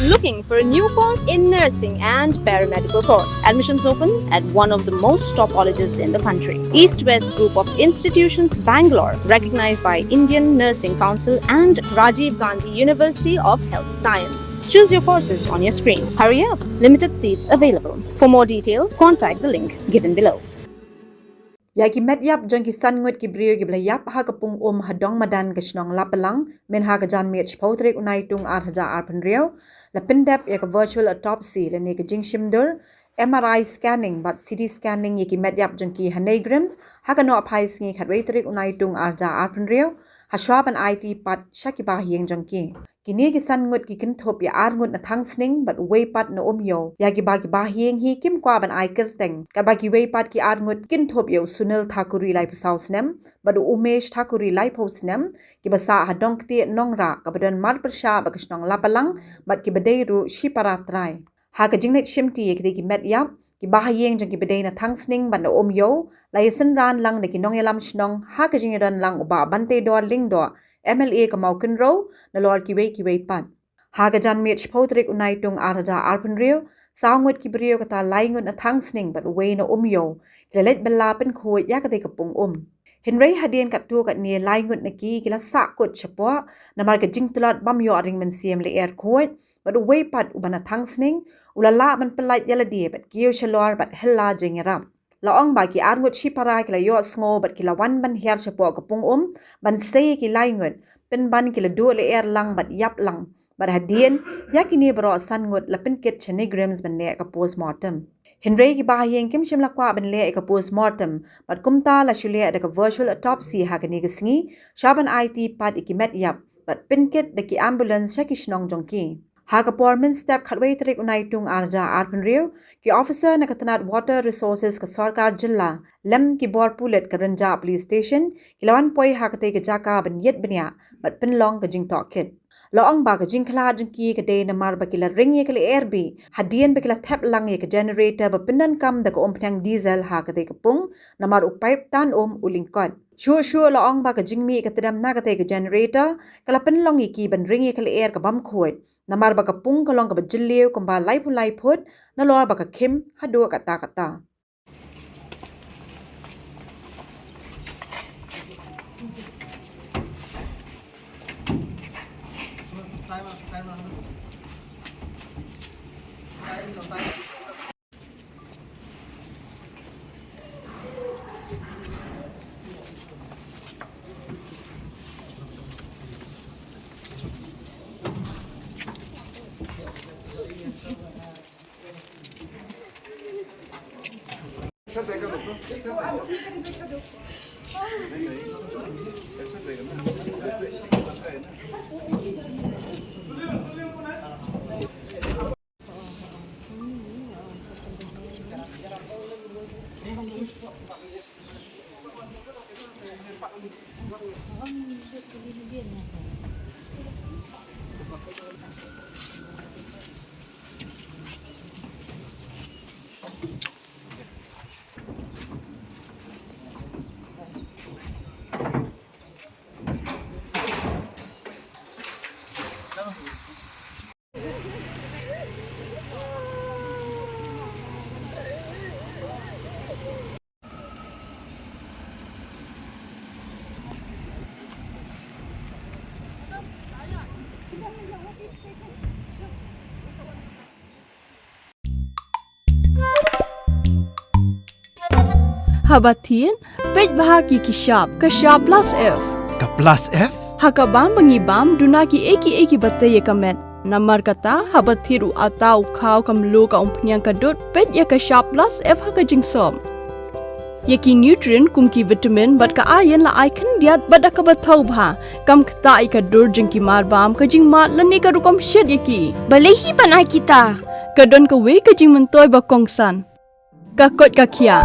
Looking for a new course in nursing and paramedical course. Admissions open at one of the most top colleges in the country. East-West Group of Institutions, Bangalore, recognized by Indian Nursing Council and Rajiv Gandhi University of Health Science. Choose your courses on your screen. Hurry up, limited seats available. For more details, contact the link given below. Yaki Metïap jang ki san ngut ki brio ki blayap ha kapung hadong madan ke Shillong lapelang men ha jan mech pautrek unai tung haja Pyndep la Pyndep ya virtual autopsy le ne ke jing shimdur MRI scanning but CT scanning yaki Metïap jang ki NEIGRIHMS ha no apai sngi khatwei trek unai tung haja Pyndep ha shwab an Aiti pat shaki Bahaïing jang ki kini ki san ngut ki kinthop ya ngut na thang sning but way pat no yo ya ki Bahaïing hi kim kwa ban ai kerteng ka ba ki way pat ki ngut kinthop yo Sunil Thakuri lai pasau snem but Umesh Thakuri lai pau snem ki basa hadong ti nongra ka badan mar persha ba kisnong lapalang but ki badai ru shipara trai ha ka jingnet shimti ki Metïap ki Bahaïing jang ki badai na thang sning ban no yo lai san ran lang ne ki nong yalam shnong ha ka jingdan lang uba bante do ling do MLA ka maukin ro na lord ki wei pat ha ga jan mech podrek unai tung araja Pyndep sawngut ki brio ka ta laingut na thang sning but wei na yo lelet bella pen khoi ya ka te kapung Henry Hadien kat tu kat ni laingut na ki kila sakut chapo na mar ka jingtlat bam yo aring men siam le air khoi but wei pat ubana thang sning ulala man pelait yala die but kiyo chalor but hella jengeram laong ba ki ngut shipara kila yo sngo but kila wan ban her chapo kapung ban sei ki laingut pen ban kila du le air lang but yap lang but Hadien yakini bro san ngut la pen ket NEIGRIHMS ban le ka postmortem Henry ki Bahaïing kim shim lakwa ban le ka postmortem but kumta la shule da ka virtual autopsy ha ka ni gisngi shaban Aiti pat ki Metïap but pen ket da ki ambulance shaki shnong jongki ha ka pormin step khatwei trek unai tung arja Pyndep ki officer na katanat water resources ka sarkar jilla lem ki bor pulet ka ranja police station kilawan poi ha ka te ka jaka ban yet bnya but pen long ka jing tok kit laong ba ka jing khla jing ki ka de na mar ba kila ring ye kala airb Hadien ba kila thap lang ye ka generator ba pinan kam da ka omphang diesel ha ka te ka pung na mar upaip tan ulingkot Sure laong ba ka jingmi ka tedam na ka te ka generator kala pen long ye ki ban ring ye kala air ka bam khoi namar ba ka pung ka long ka ba jilliu kamba lai phut na lor ba ka khim hadu ka ta Habatin, pej bahagi kishab, kashab plus F. Ka plus F? Hakabam bangibam dunaki eki batay kamet. Namar kata habathiru atau kau kamlu ka umpnyang kadut pej ya kashab plus F hakajing som. Yaki nutrient kumki vitamin bat ka iron la icon diat bat akabatau bha. Kam kata ikadur jengki marbam kajing mat lani karukom shed yaki. Balehi panai kita. Kadon ka we kajing mentoy bakongsan. Kakot kakia.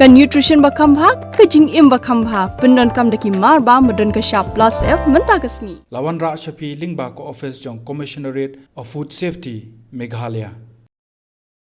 Ka nutrition bakam bha kajing im bakam bha pendon kam daki marba medon ka sharp plus F menta kasni Lawan Ra Shafi Lingba ko office jong Commissionerate of Food Safety Meghalaya